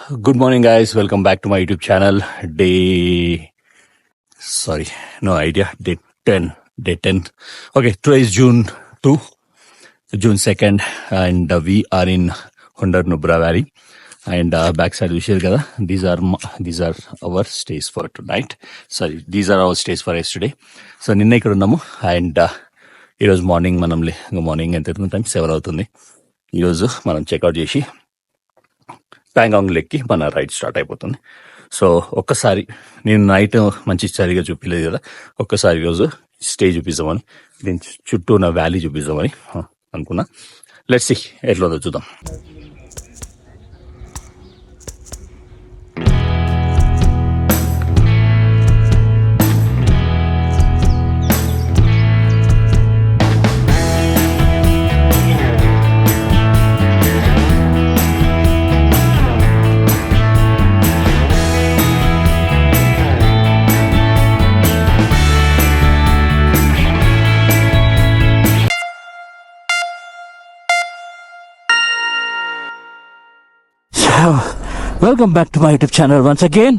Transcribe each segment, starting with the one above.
Good morning, guys. Welcome back to my YouTube channel. Day, sorry, no idea. Day 10. Day 10. Okay, today is June 2, June 2nd, and we are in Hundar Nubra Valley. And backside Vishal Gada. These are our stays for tonight. Sorry, these are our stays for yesterday. So నిన్న ఇక్కడ ఉన్నాము and ఈరోజు morning morning ఎంత అవుతుంది time 7 అవుతుంది. ఈరోజు మనం checkout చేసి ప్యాంగాంగ్ లెక్కి మన రైడ్ స్టార్ట్ అయిపోతుంది. సో ఒక్కసారి నేను నైట్ మంచి సరిగా చూపించలేదు కదా, ఒక్కసారి ఈరోజు స్టే చూపిస్తామని, దీని చుట్టూ ఉన్న వ్యాలీ చూపిస్తామని అనుకున్నా. లెట్స్ సీ ఎట్లా చూద్దాం. Welcome back to my YouTube channel once again.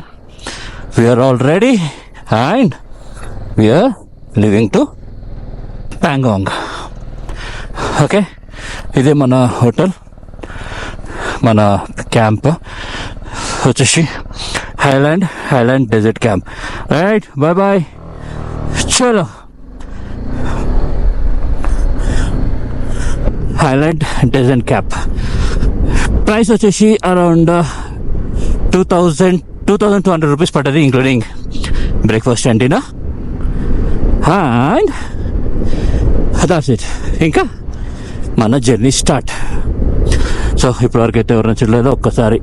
We are all ready and we are leaving to Pangong. Okay, ఇదే మన హోటల్, మన క్యాంప్ వచ్చేసి highland desert camp. Right, bye bye, చలో. హైలాండ్ డెజర్ట్ క్యాంప్ ప్రైస్ వచ్చేసి around 2,200 rupees పడ్డది, including breakfast and dinner. And that's it. ఇంకా మన journey start. So ఇప్పటివరకు అయితే ఎవరైనా చూడలేదో ఒక్కసారి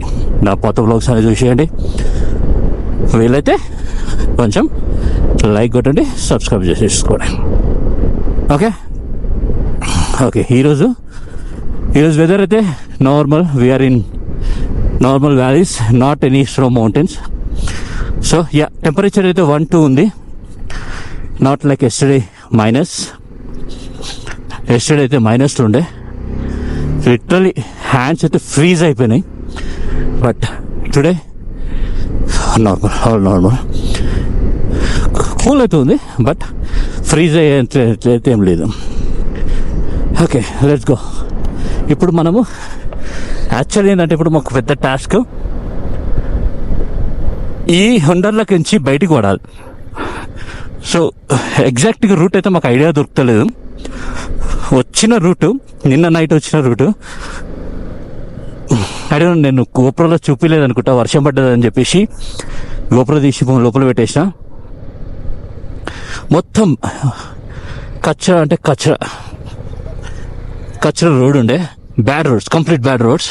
నా పాత బ్లాగ్స్ అనేది చూసేయండి. వీలైతే కొంచెం లైక్ కొట్టండి, సబ్స్క్రైబ్ చేసేసుకోండి. ఓకే ఓకే ఈరోజు వెదర్ అయితే normal. We're in normal valleys, not any snow mountains. So yeah, temperature అయితే 1-2 ఉంది, నాట్ లైక్ ఎస్టర్డే అయితే మైనస్లో ఉండే. లిటరలీ హ్యాండ్స్ అయితే ఫ్రీజ్ అయిపోయినాయి. బట్ టుడే నార్మల్ కూల్ అయితే ఉంది, బట్ ఫ్రీజ్ అయ్యేట్లయితే ఏం లేదు. Okay, let's go. ఇప్పుడు మనము యాక్చువల్లీ ఏంటంటే ఇప్పుడు మాకు పెద్ద టాస్క్, ఈ హండర్లోకి నుంచి బయటికి పడాలి. సో ఎగ్జాక్ట్గా రూట్ అయితే మాకు ఐడియా దొరుకుతలేదు. వచ్చిన రూటు, నిన్న నైట్ వచ్చిన రూటు అడిగిన, నేను గోప్రోలో చూపించలేదు అనుకుంటా, వర్షం పడ్డదని చెప్పేసి గోప్రో తీసి లోపల పెట్టేసిన. మొత్తం కచ్చరా రోడ్ ఉండే, bad roads, complete bad roads.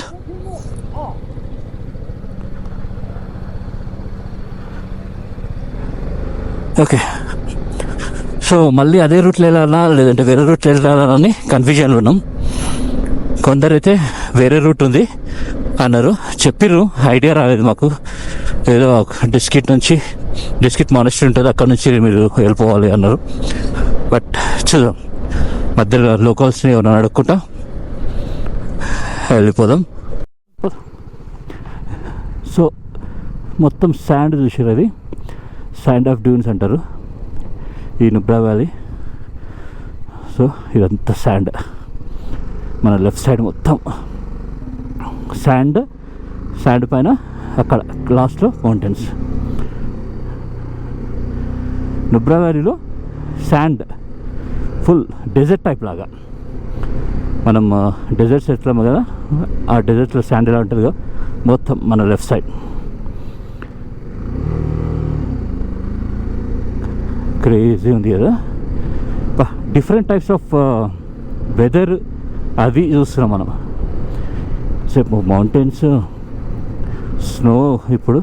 Okay, so మళ్ళీ అదే రూట్లో వెళ్ళాలా లేదంటే వేరే రూట్లో వెళ్ళాలని కన్ఫ్యూజన్లో ఉన్నాం. కొందరైతే వేరే రూట్ ఉంది అన్నారు, చెప్పిర్రు, ఐడియా రాలేదు మాకు. ఏదో డిస్కిట్ మానస్ట్రీ ఉంటుంది, అక్కడ నుంచి మీరు వెళ్ళిపోవాలి అన్నారు. బట్ చూద్దాం, మధ్యలో లోకల్స్ని ఎవరైనా అడుక్కుంటా వెళ్ళిపోదాం. సో మొత్తం శాండ్ చూసారు, అది శాండ్ ఆఫ్ డ్యూన్స్ అంటారు ఈ నుబ్రా వ్యాలీ. సో ఇదంతా శాండ్, మన లెఫ్ట్ సైడ్ మొత్తం శాండ్ పైన అక్కడ లాస్ట్లో మౌంటైన్స్. నుబ్రా వ్యాలీలో శాండ్ ఫుల్ డెజర్ట్ టైప్ లాగా. మనం డెజర్ట్స్ ఎట్లాము కదా, ఆ డెజర్ట్లో శాండ్ ఎలా ఉంటుందిగా మొత్తం మన లెఫ్ట్ సైడ్. క్రేజీ ఉంది కదా, డిఫరెంట్ టైప్స్ ఆఫ్ వెదర్ అవి చూస్తున్నాం మనం. సేపు మౌంటైన్స్, స్నో, ఇప్పుడు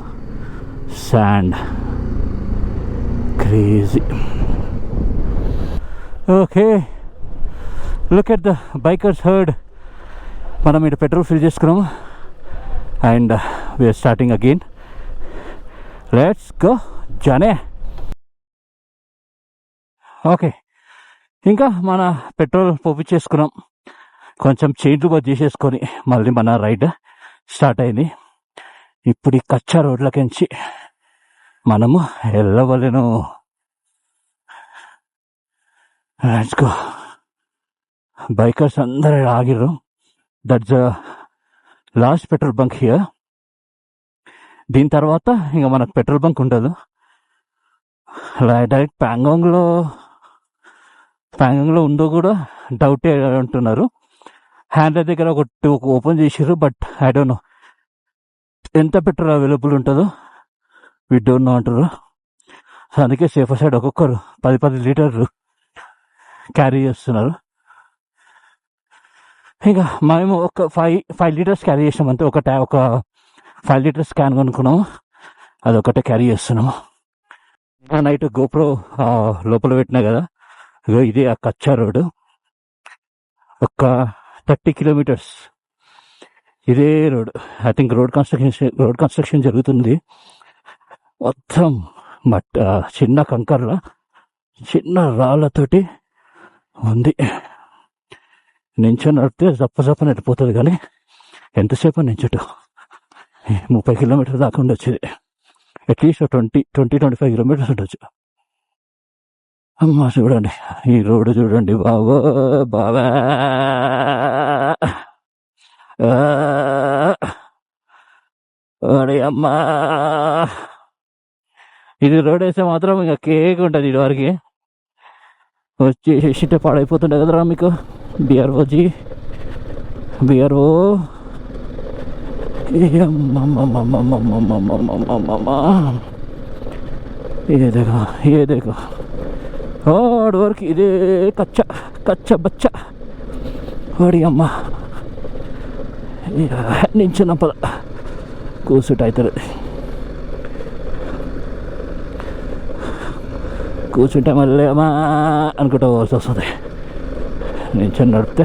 sand, crazy. Okay, look at the bikers herd. మనం ఇక్కడ పెట్రోల్ ఫిల్ చేసుకున్నాము and we are starting again. Let's go జానే. ఓకే, ఇంకా మన పెట్రోల్ పోపించేసుకున్నాం, కొంచెం చేంజ్ చేసేసుకొని మళ్ళీ మన రైడ్ స్టార్ట్ అయింది. ఇప్పుడు ఈ కచ్చా రోడ్లకించి మనము వెళ్ళవలేను. Let's go. బైకర్స్ అందరూ ఆగిర్రు. That's last petrol bunk here. దీని తర్వాత ఇంకా మనకు పెట్రోల్ బంక్ ఉండదు. డైరెక్ట్ ప్యాంగాంగ్లో ఉందో కూడా డౌటే అంటున్నారు. హ్యాండ్ల దగ్గర ఒకటి ఓపెన్ చేసారు, బట్ ఐ డోంట్ నో ఎంత పెట్రోల్ అవైలబుల్ ఉంటుందో వి డోంట్ నో అంటారు. సో అందుకే సేఫర్ సైడ్ ఒక్కొక్కరు 10 లీటర్లు క్యారీ చేస్తున్నారు. ఇంకా మేము ఒక 5 లీటర్స్ క్యారీ చేసాం అంతే. ఒక 5 లీటర్స్ క్యాన్ కొనుక్కున్నాము, అదొకటే క్యారీ చేస్తున్నాము. నైట్ గోప్రో లోపల పెట్టినా కదా, ఇదే ఆ కచ్చా రోడ్డు. ఒక 30 కిలోమీటర్స్ ఇదే road. I think road construction జరుగుతుంది. మొత్తం చిన్న కంకర్ల చిన్న రాళ్ళతోటి ఉంది. నించొని నడిపితే జప్ప నెట్టిపోతుంది, కానీ ఎంతసేపు నించుట 30 కిలోమీటర్లు దాకా ఉండొచ్చు. అట్లీస్ట్ 20-25 కిలోమీటర్స్ ఉండొచ్చు. అమ్మా చూడండి ఈ రోడ్డు చూడండి బాబా. అరే అమ్మా, ఇది రోడ్ వేస్తే మాత్రం ఇంకా కేక్ ఉంటుంది. ఇది వరకు వచ్చి పాడైపోతుండే కదరా మీకు. బిఆర్ఓ ఏ దేగో వాడి వరకు ఇదే కచ్చ బచ్చ. వాడి అమ్మ నించున్న పద కూర్చుంటే అవుతుంది. కూర్చుంటే మళ్ళీ అమ్మా అనుకుంటా పోవాల్సి వస్తుంది. నించొని నడిపితే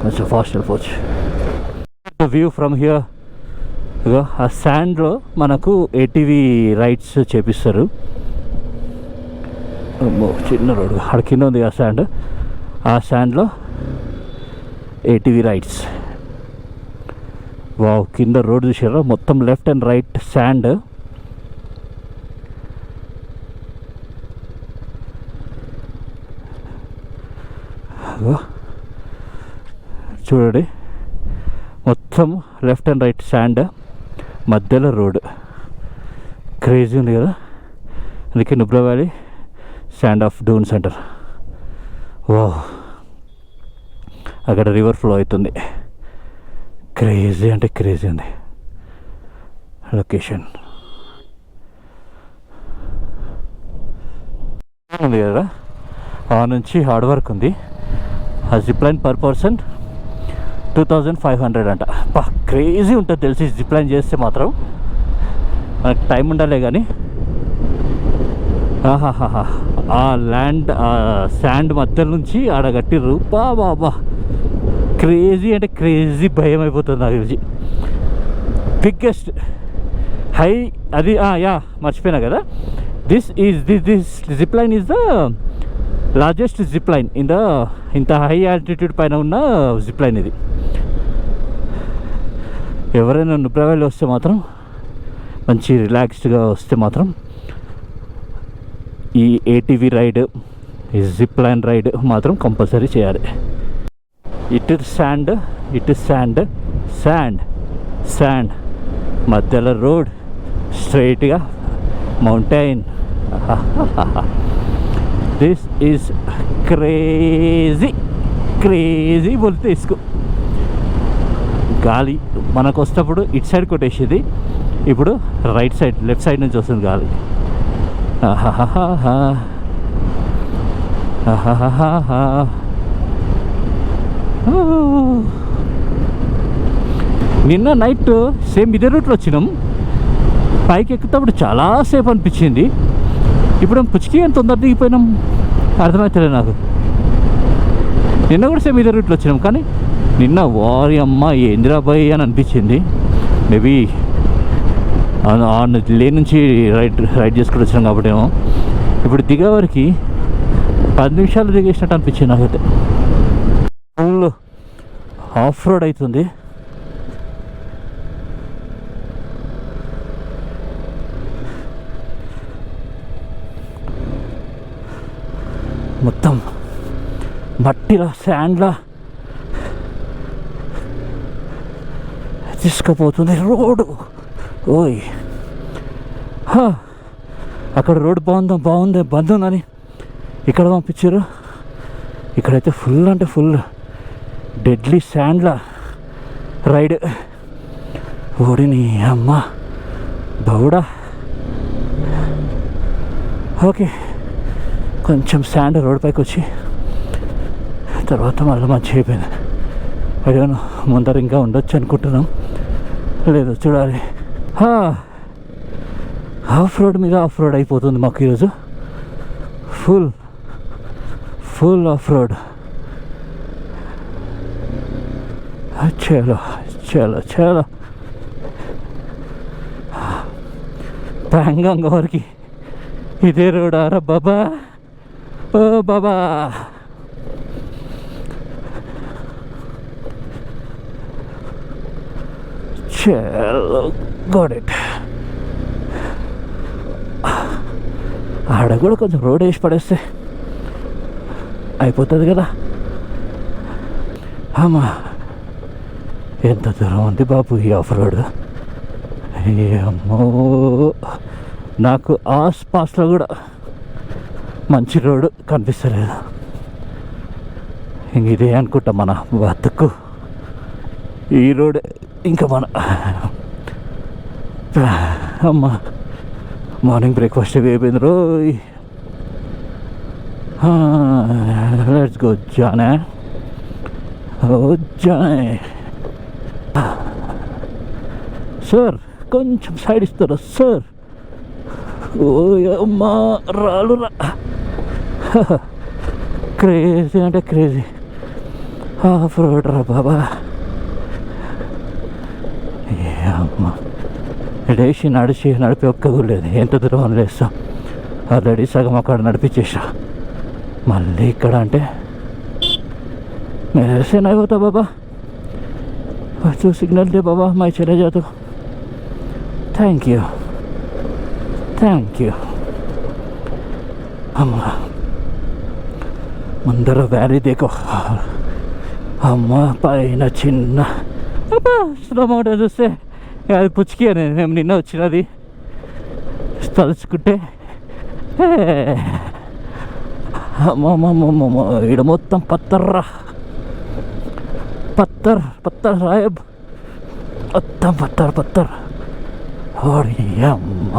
కొంచెం ఫాస్ట్ వెళ్ళిపోవచ్చు. View from here. ఆ శాండ్లో మనకు ఏటీవీ రైడ్స్ చేపిస్తారు. చిన్న రోడ్డు అక్కడ కింద ఉంది ఆ శాండ్లో ఏటీవీ రైడ్స్. వావ్, కింద రోడ్ చూసారా, మొత్తం లెఫ్ట్ అండ్ రైట్ శాండ్. చూడండి మొత్తం లెఫ్ట్ అండ్ రైట్ శాండ్, మధ్యలో రోడ్. క్రేజీ ఉంది కదా. అందుకే Nubra valley sand of Duns అంటారు. వావ్, అక్కడ రివర్ ఫ్లో అవుతుంది. క్రేజీ అంటే క్రేజీ ఉంది లొకేషన్. ఉంది కదా, ఆ నుంచి హార్డ్ వర్క్ ఉంది. ఆ జిప్ లైన్ పర్ పర్సన్ 2500 అంట. క్రేజీ ఉంటుంది తెలిసి జిప్ లైన్ చేస్తే మాత్రం. మనకు టైం ఉండాలే కానీ ఆ ల్యాండ్ ఆ శాండ్ మధ్యలో నుంచి ఆడ కట్టిర్రు. బాబా క్రేజీ అంటే క్రేజీ భయం అయిపోతుంది నాకు తెలిసి. బిగ్గెస్ట్ హై అది మర్చిపోయినా కదా. This zip line is the largest zip line ఇంత హై ఆల్టిట్యూడ్ పైన ఉన్న జిప్ లైన్ ఇది. ఎవరైనా నుబ్రా వ్యాలీ వస్తే మాత్రం మంచి రిలాక్స్డ్గా వస్తే మాత్రం ఈ ఏటీవీ రైడ్, ఈ జిప్ లైన్ రైడ్ మాత్రం కంపల్సరీ చేయాలి. ఇటు శాండ్ మధ్యలో రోడ్, స్ట్రైట్గా మౌంటైన్. దిస్ ఈజ్ క్రేజీ బోల్తే ఇసుకు. గాలి మనకు వస్తప్పుడు ఇటు సైడ్ కొట్టేసేది, ఇప్పుడు లెఫ్ట్ సైడ్ నుంచి వస్తుంది గాలి. నిన్న నైట్ సేమ్ ఇదే రూట్లో వచ్చినాం. పైకి ఎక్కుతప్పుడు చాలాసేపు అనిపించింది. ఇప్పుడు పుచ్చికి ఎంత తొందర దిగిపోయినాం అర్థమవుతలేదు నాకు. నిన్న కూడా సేమ్ ఇదే రూట్లో వచ్చినాం, కానీ నిన్న వారి అమ్మ ఏందిరాబాయ్ అని అనిపించింది. మేబీ లేన్ నుంచి రైడ్ చేసుకుని వచ్చినాం కాబట్టి ఏమో. ఇప్పుడు దిగేవారికి 10 నిమిషాలు దిగేసినట్టు అనిపించింది నాకైతే. ఫుల్ ఆఫ్ రోడ్ అవుతుంది. మొత్తం మట్టిలా శాండ్లా తీసుకుపోతుంది రోడ్డు. ఓయ్ అక్కడ రోడ్డు బాగుంది బంద్ ఉందని ఇక్కడ పంపించారు. ఇక్కడైతే ఫుల్ అంటే ఫుల్ డెడ్లీ శాండ్లా రైడ్. ఓడిని అమ్మ బౌడా. ఓకే, కొంచెం శాండ్ రోడ్ పైకి వచ్చి తర్వాత మళ్ళీ మంచిగా అయిపోయింది. అడిగాను ముందర ఇంకా ఉండొచ్చు అనుకుంటున్నాం, లేదు చూడాలి. ఆఫ్ రోడ్ మీద ఆఫ్ రోడ్ అయిపోతుంది మాకు ఈరోజు. Full of road. చలో చలో చలో ప్యాంగాంగ్ వరకు ఇదే రోడ్ ఆరా బాబా. ఓ బాబా, చలో గాట్ ఇట్. ఆడ కూడా కొంచెం రోడ్ వేసి పడేస్తే అయిపోతుంది కదా. అమ్మా ఎంత దూరం ఉంది బాబు ఈ ఆఫ్ రోడ్. అమ్మో, నాకు ఆస్పాస్లో కూడా మంచి రోడ్డు కనిపిస్తలేదు. ఇంక ఇదే అనుకుంటా మన బతుకు. ఈ రోడ్ ఇంకా మన అమ్మ మార్నింగ్ బ్రేక్ఫాస్ట్ అయిపోయింది రోయ్. లెట్స్ గో జానే. ఓ జానే సార్, కొంచెం సైడ్ ఇస్తారా సార్? ఓ అమ్మా రాలురా. క్రేజీ అంటే క్రేజీ ఆఫ్ రోడ్ రా బాబా. అమ్మా డేసి నడిపి ఒక్కదు లేదు. ఎంత దూరం అని లేస్తాం, ఆల్రెడీ సగం అక్కడ నడిపించేసా. మళ్ళీ ఇక్కడ అంటే मेरे नहीं होता बाबा. तो सिग्नल दे बाबा, मैं चले जाता. Thank you. अम्मा ముందర వ్యాలీ దేకో. అమ్మ పైన చిన్న అబ్బా స్లో మోటార్ చూస్తే అది పుచ్చికి నేను నిన్న వచ్చినది తలుచుకుంటే. అమ్మమ్మమ్మమ్మ ఈడ మొత్తం పత్తర్రా, పత్తర్ సాహెబ్, మొత్తం పత్తర్. ఓడి అమ్మ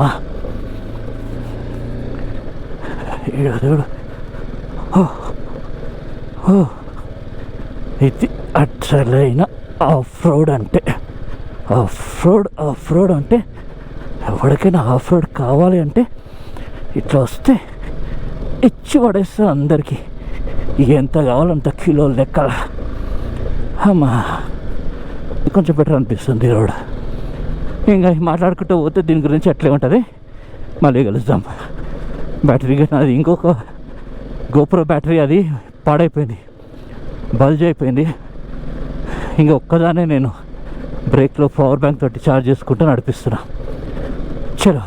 ఈడ చూడు. ఇది అసలైన ఆఫ్ రోడ్ అంటే. ఆఫ్ రోడ్ అంటే ఎవరికైనా ఆఫ్ రోడ్ కావాలి అంటే ఇట్లా వస్తే ఇచ్చి పడేస్తారు అందరికీ. ఎంత కావాలంత కిలోలు లెక్కల. అమ్మా కొంచెం బెటర్ అనిపిస్తుంది రోడ్. ఇంకా మాట్లాడుకుంటూ పోతే దీని గురించి అట్లే ఉంటుంది. మళ్ళీ కలుద్దాం. బ్యాటరీ అది ఇంకొక గోప్రో బ్యాటరీ అది పాడైపోయింది, బల్జ్ అయిపోయింది. ఇంకా ఒక్కదానే నేను బ్రేక్లో పవర్ బ్యాంక్ తోటి ఛార్జ్ చేసుకుంటూ నడిపిస్తున్నా. చలో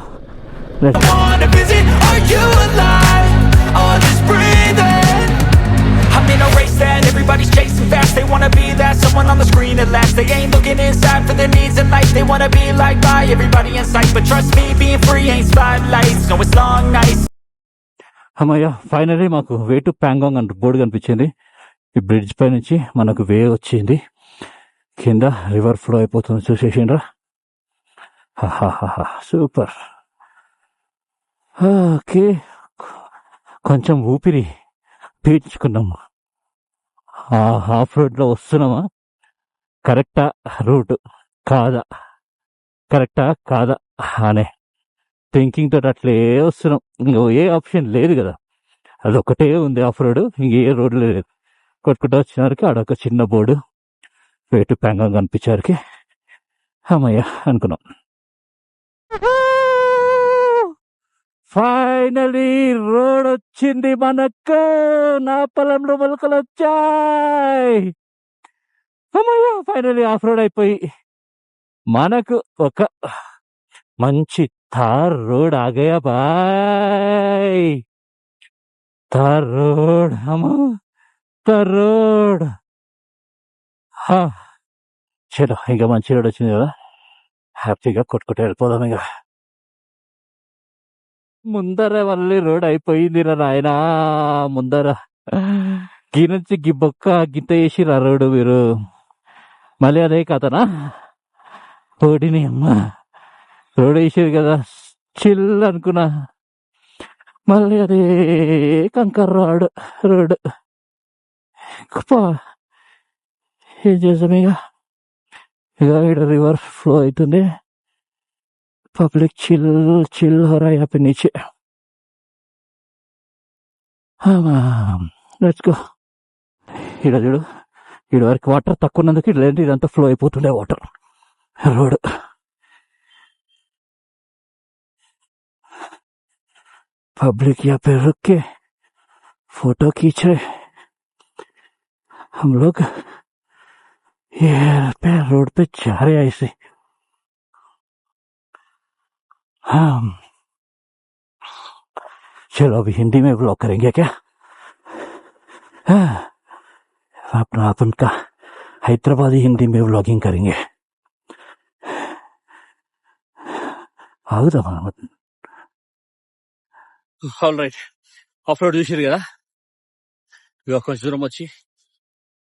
I'm in a race that everybody's chasing fast. They wanna be that someone on the screen at last. They ain't looking inside for their needs in life. They wanna be like by everybody in sight. But trust me, being free ain't spotlights. No, it's long nights. అమ్మయ్య, finally మాకు way to Pangong అని board కనిపించింది. ఈ bridge పై నుంచి మనకు వే వచ్చింది. కింద river flow అయిపోతుంది, చూసేసిండ్రా. సూపర్. ఓకే, కొంచెం ఊపిరి పీల్చుకున్నాము. హాఫ్ రోడ్లో వస్తున్నామా, కరెక్టా రూట్ కాదా అనే థింకింగ్ తోటి అట్లే వస్తున్నాం. ఇంకో ఏ ఆప్షన్ లేదు కదా, అదొక్కటే ఉంది ఆఫ్ రోడ్, ఇంకే రోడ్లు లేదు. కొట్టుకుంటూ వచ్చినారికి ఆడొక చిన్న బోర్డు వే టు ప్యాంగాంగ్ కనిపించారికి అమ్మయ్య అనుకున్నాం. ఫైనలీ రోడ్ వచ్చింది మనకు. నా పొలంలో మొలకలు వచ్చాయి. అమ్మయ్య, ఫైనలీ ఆఫ్ రోడ్ అయిపోయి మనకు ఒక మంచి థార్ రోడ్ ఆగయా బాయ్. తార్ రోడ్ అమ్మా, తార్ రోడ్. చలో ఇంకా మంచి రోడ్ వచ్చింది కదా, హ్యాపీగా కొట్టుకుంటూ వెళ్ళిపోదాం. ఇక ముందర మళ్ళీ రోడ్ అయిపోయిందిరా నాయనా. ముందర గీ నుంచి గి బొక్క గింత వేసిరా రోడ్డు మీరు. మళ్ళీ అదే కథనా? ఓడిని అమ్మ, రోడ్ వేసేది కదా చిల్ అనుకున్నా, మళ్ళీ అదే కంకర్ రోడ్. ఏం చేసాం ఇక ఇక్కడ రివర్ ఫ్లో అవుతుంది, పబ్లిక్ చిల్ చిల్ हो रहा है यहाँ पे नीचे. Let's go. ఇక్కడ చూడు, ఇక్కడ వరకు వాటర్ తక్కువ ఉన్నందుకు ఇదంతా ఫ్లో అయిపోతుండే వాటర్ रोड. पब्लिक यहाँ पे रुक के फोटो खींच रहे. हम लोग ये पे रोड पे जा रहे हैं ऐसे. हाँ चलो अभी हिंदी में व्लॉग करेंगे क्या? अपना अपन का हैदराबादी हिंदी में व्लॉगिंग करेंगे. అవుదా? ఆల్ రైట్, ఆఫ్ రోడ్ చూసారు కదా. ఇక కొంచెం దూరం వచ్చి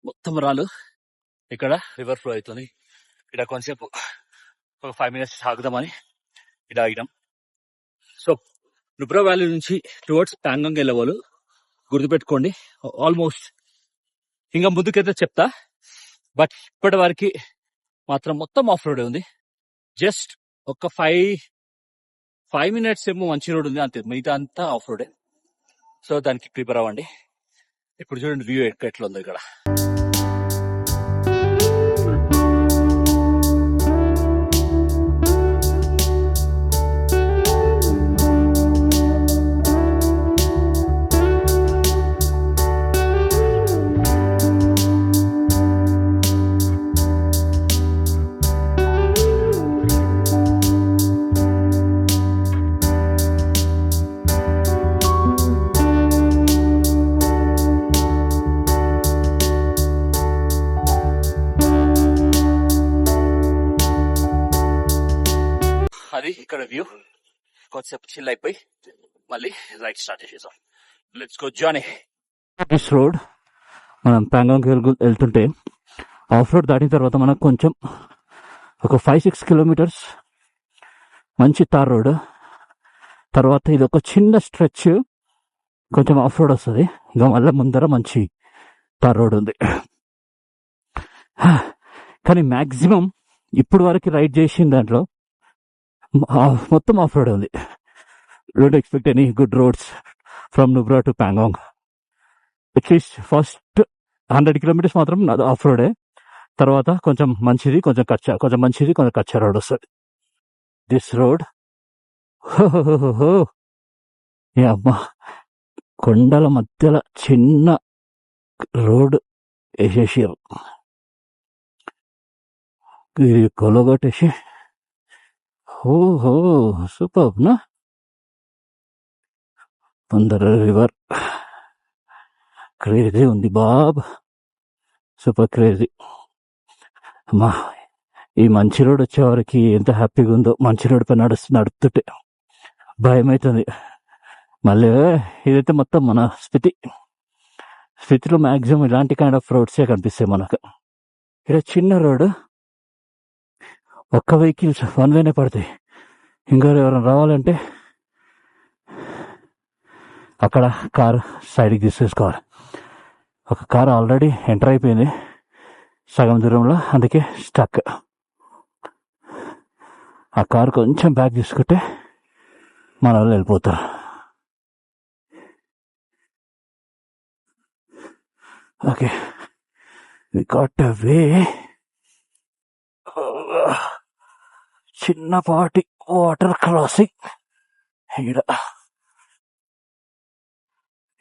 మొత్తం రాళ్ళు, ఇక్కడ రివర్ ఫ్లో అవుతుంది. ఇక్కడ కొంచెంసేపు ఒక 5 minutes ఆగుదామని ఇక్కడ ఆగినాం. సో నుబ్రా వ్యాలీ నుంచి టువర్డ్స్ ప్యాంగాంగ్ వెళ్ళేవాళ్ళు గుర్తుపెట్టుకోండి, ఆల్మోస్ట్ ఇంకా ముందుకైతే చెప్తా, బట్ ఇప్పటి వరకు మాత్రం మొత్తం ఆఫ్ రోడ్ ఉంది. జస్ట్ ఒక 5 minutes ఏమో మంచి రోడ్ ఉంది అంతే, మిగతా అంతా ఆఫ్ రోడే. సో దానికి ప్రిపేర్ అవ్వండి. ఇప్పుడు చూడండి వ్యూ ఎట్లా ఉందో ఇక్కడ. అది ఇక్కడ వ్యూ. కొంచెంసేపు చిల్ అయిపోయి మళ్ళీ రైట్ స్టార్ట్ చేసేసాం. Let's go Johnny. This road మనం ప్యాంగాంగ్ వెళ్తుంటే ఆఫ్ రోడ్ దాటిన తర్వాత మనకు కొంచెం ఒక 5-6 kilometers మంచి తార్ రోడ్, తర్వాత ఇది ఒక చిన్న స్ట్రెచ్ కొంచెం ఆఫ్ రోడ్ వస్తుంది. ఇక మళ్ళీ ముందర మంచి తార్ రోడ్ ఉంది. కానీ మ్యాక్సిమం ఇప్పుడు వరకు రైడ్ చేసిన దాంట్లో మొత్తం ఆఫ్ రోడ్ ఉంది. Don't expect any good roads from Nubra to Pangong. At least first 100 kilometers మాత్రం ఆఫ్ రోడే, తర్వాత కొంచెం మంచిది కొంచెం కచ్చా రోడ్ వస్తుంది. దిస్ రోడ్ ఏ అమ్మా, కొండల మధ్యలో చిన్న రోడ్ వేసేసారు, ఇది కొలగొట్టేసి. ఓహో సూపర్ నా. ముందర రివర్ క్రేజీ ఉంది బాబ్, సూపర్ క్రేజీ. అమ్మా ఈ మంచి రోడ్ వచ్చేవారికి ఎంత హ్యాపీగా ఉందో. మంచి రోడ్ పై నడుపుతుంటే భయం అవుతుంది. మళ్ళీ ఇదైతే మొత్తం మన స్పితిలో మ్యాక్సిమం ఇలాంటి కైండ్ ఆఫ్ రోడ్సే కనిపిస్తాయి మనకు. ఇక్కడ చిన్న రోడ్, ఒక్క వెహికల్స్ 1 way పడతాయి. ఇంకా ఎవరైనా రావాలంటే అక్కడ కార్ సైడ్కి తీసేసుకోవాలి. ఒక కార్ ఆల్రెడీ ఎంటర్ అయిపోయింది సగం దూరంలో, అందుకే స్టక్. ఆ కార్ కొంచెం బ్యాక్ తీసుకుంటే మన వాళ్ళు వెళ్ళిపోతారు. ఓకే, వి గాట్ ఎ వే. చిన్నపాటి వాటర్ క్రాసింగ్.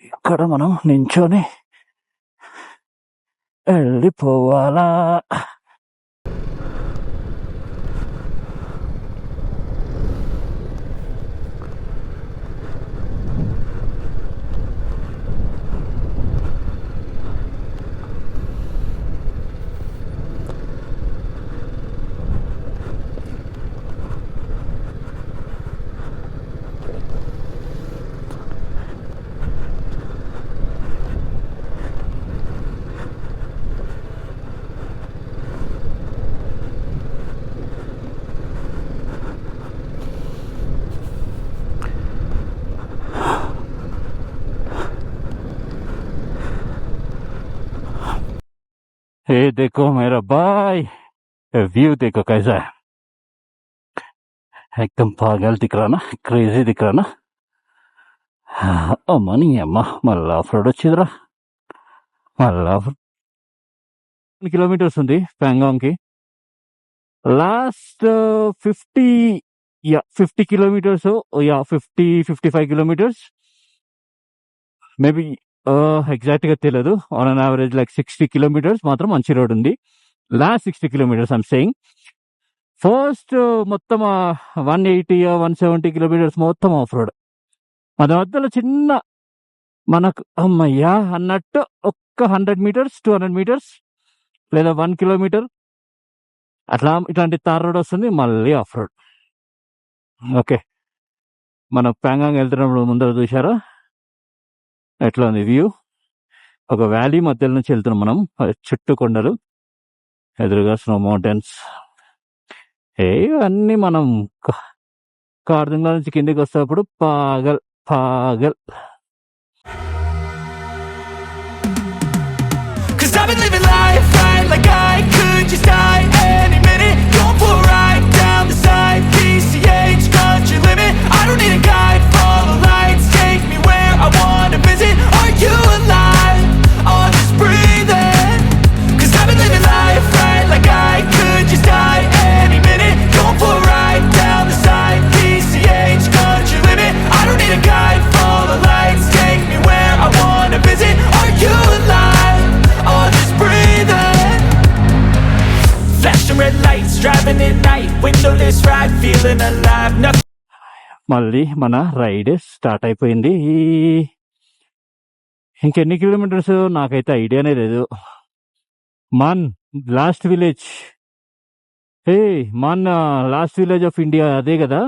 ఇక్కడ మనం నించొని వెళ్ళిపోవాలా. हे देखो मेरा भाई, व्यू देखो कैसा है, एकदम पागल दिख रहा ना, क्रेजी दिख रहा ना. అమ్మ నీ అమ్మ, మళ్ళా ఆఫ్ రోడ్ వచ్చిందిరా. మళ్ళా కిలోమీటర్స్ ఉంది ప్యాంగాంగ్ కి. Last 50 kilometres, 55 kilometres maybe, exact గా తెలియదు. On an average like 60 kilometres మాత్రం మంచి రోడ్ ఉంది. Last 60 kilometres I'm saying. First మొత్తం 180 170 కిలోమీటర్స్ మొత్తం ఆఫ్ రోడ్. అది మధ్యలో చిన్న మనకు అమ్మయ్యా అన్నట్టు ఒక్క 100 మీటర్స్ 200 మీటర్స్ లేదా 1 కిలోమీటర్ అట్లా ఇట్లాంటి తార్ రోడ్ వస్తుంది, మళ్ళీ ఆఫ్ రోడ్. ఓకే, మనం ప్యాంగాంగ్ వెళ్తున్నప్పుడు ముందర చూసారా ఎట్లా ఉంది వ్యూ? ఒక వ్యాలీ మధ్యలో నుంచి వెళ్తున్నాం మనం, చుట్టూ కొండలు, ఎదురుగా స్నో మౌంటైన్స్. అన్నీ మనం కార్దుంగా నుంచి కిందికి వస్తేప్పుడు పాగల్ పాగల్. Cause I've been living life right like I could just die any minute. Going for a ride down the side, PCH country limit. I don't need a guide, follow lights, take me where I wanna visit. Are you alive? I'll just breathe in. Cause I've been living life right like I could just die any minute. Going for a ride down the side, PCH country limit. I don't need a guide, follow lights, take me where I wanna visit. Are you alive? I'll just breathe in. Flashing red lights, driving at night, windowless ride, feeling alive. Nothing. మళ్ళీ మన ride start అయిపోయింది. ఇంకెన్ని kilometres నాకైతే ఐడియానే లేదు. Mann last village, Mann last village of India అదే కదా?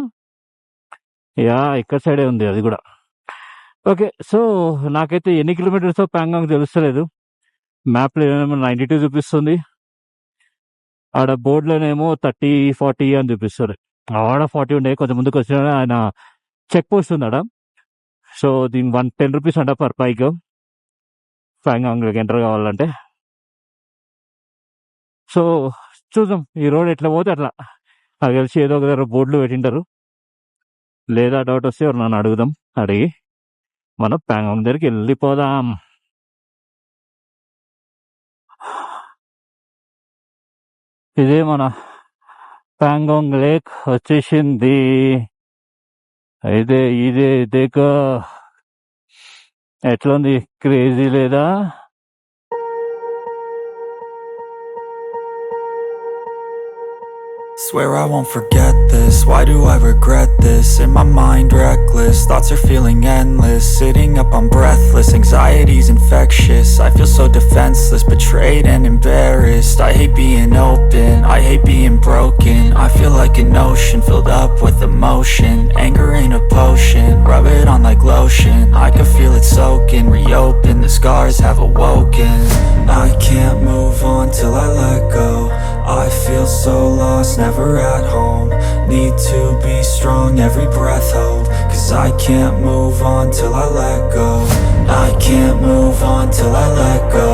ఇక్కడ సైడే ఉంది అది కూడా. ఓకే, సో నాకైతే ఎన్ని కిలోమీటర్స్ ప్యాంగాంగ్ తెలుస్తలేదు. మ్యాప్లో ఏమో 92 చూపిస్తుంది, ఆడ బోర్డులోనేమో 30-40 అని చూపిస్తారు. ఆడ 40 ఉండే, కొంచెం ముందుకు వచ్చిన ఆయన చెక్ పోస్ట్ ఉంది ఆడ. సో దీని 10 రూపీస్ అంట పర్ బైక్ ప్యాంగాంగ్లోకి ఎంటర్ కావాలంటే. సో చూద్దాం ఈ రోడ్ ఎట్లా పోతే అట్లా. నాకు తెలిసి ఏదో ఒక దగ్గర బోర్డులు పెట్టింటారు, లేదా డౌట్ వస్తే ఎవరు నన్ను అడుగుదాం, అడిగి మనం ప్యాంగాంగ్ దగ్గరికి వెళ్ళిపోదాం. ఇదే మన ప్యాంగాంగ్ లేక్ వచ్చేసింది. ఇదే దేక ఎట్లా ఉంది, క్రేజీ లేదా? Swear I won't forget this, why do I regret this? In my mind reckless, thoughts are feeling endless. Sitting up I'm breathless, anxiety's infectious. I feel so defenseless, betrayed and embarrassed. I hate being open, I hate being broken. I feel like an ocean filled up with emotion. Anger ain't a potion, rub it on like lotion. I can feel it soaking, reopen, the scars have awoken. I can't move on till I let go. I feel so lost, never at home. Need to be strong, every breath hold. Cause I can't move on till I let go. I can't move on till I let go.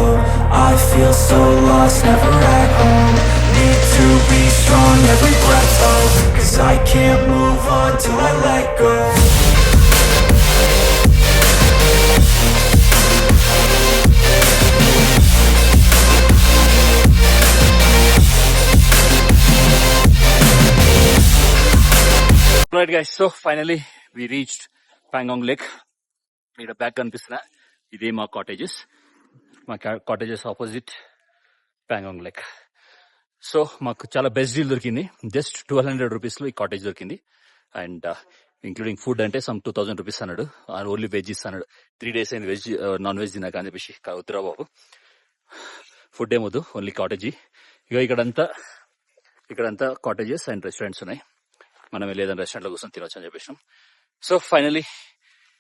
I feel so lost, never at home. Need to be strong, every breath hold. Cause I can't move on till I let go. Right guys, so finally we reached Pangong Lake. ఇక్కడ back కనిపిస్తున్నా, ఇదే మా cottages. మా cottages opposite Pangong lake. So మాకు చాలా best deal దొరికింది. Just 1200 రూపీస్లో ఈ కాటేజ్ దొరికింది. అండ్ ఇంక్లూడింగ్ ఫుడ్ అంటే సమ్ 2000 రూపీస్ అన్నాడు. ఓన్లీ వెజ్ ఇస్తాడు. 3 days అయింది వెజ్ నాన్ వెజ్ తిన్నాక అని చెప్పేసి. వద్దురా బాబు, ఫుడ్ ఏమొద్దు, ఓన్లీ కాటేజీ. ఇక ఇక్కడంతా కాటేజెస్ అండ్ రెస్టారెంట్స్ ఉన్నాయి. మనం వెళ్ళేదని రెస్టారెంట్లో కూర్చొని తినొచ్చు అని చెప్పేసినాం. So finally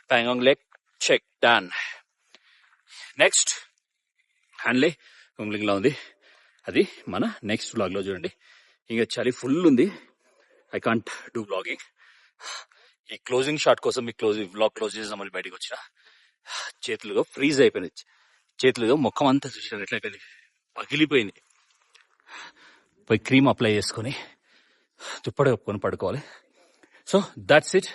Pangong lake check done. Next Hanle హుంగ్లింగ్ లో ఉంది, అది మన నెక్స్ట్ వ్లాగ్ లో చూడండి. ఇంకా చలి ఫుల్ ఉంది, ఐ కాంట్ డూ వ్లాగింగ్. ఈ క్లోజింగ్ షాట్ కోసం ఈ వ్లాగ్ క్లోజ్ చేసామని బయటకు వచ్చిన చేతులుగా ఫ్రీజ్ అయిపోయినాయి. చేతులుగా ముఖం అంతా చూసారు ఎట్లయిపోయింది. పగిలిపోయింది. పోయి క్రీమ్ అప్లై చేసుకొని దుప్పటి కప్పుకొని పడుకోవాలి. So that's it.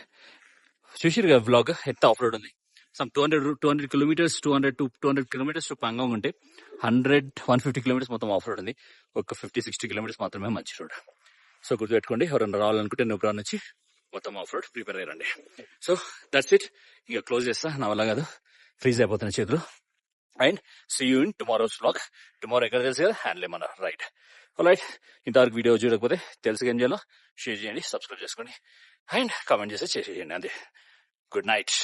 చూసిరు కదా వ్లాగ్ ఎంత ఆఫ్ రోడ్ ఉంది. సమ్ 200 కిలోమీటర్స్ 200 కిలోమీటర్స్ టు పంగాంగ్ ఉంటే 150 కిలోమీటర్స్ మొత్తం ఆఫ్ రోడ్ ఉంది. ఒక 50-60 కిలోమీటర్స్ మాత్రమే మంచి రోడ్. సో గుర్తుపెట్టుకోండి, ఎవరైనా రావాలనుకుంటే నూబ్రా నుంచి మొత్తం ఆఫ్ రోడ్ ప్రిపేర్ అయ్యారండి. So that's it. ఇక క్లోజ్ చేస్తా, నా వల్ల కాదు, ఫ్రీజ్ అయిపోతున్న చేతులు. And see you in tomorrow's vlog. Tomorrow ఎక్కడ తెలుసు కదా, హ్యాండ్లేమన్నా, రైట్? రైట్. ఇంతవరకు వీడియో చూడకపోతే తెలుసు ఏం చేయాలో, షేర్ చేయండి, సబ్స్క్రైబ్ చేసుకోండి అండ్ కామెంట్ చేసి చేసేయండి. అంతే. Good night.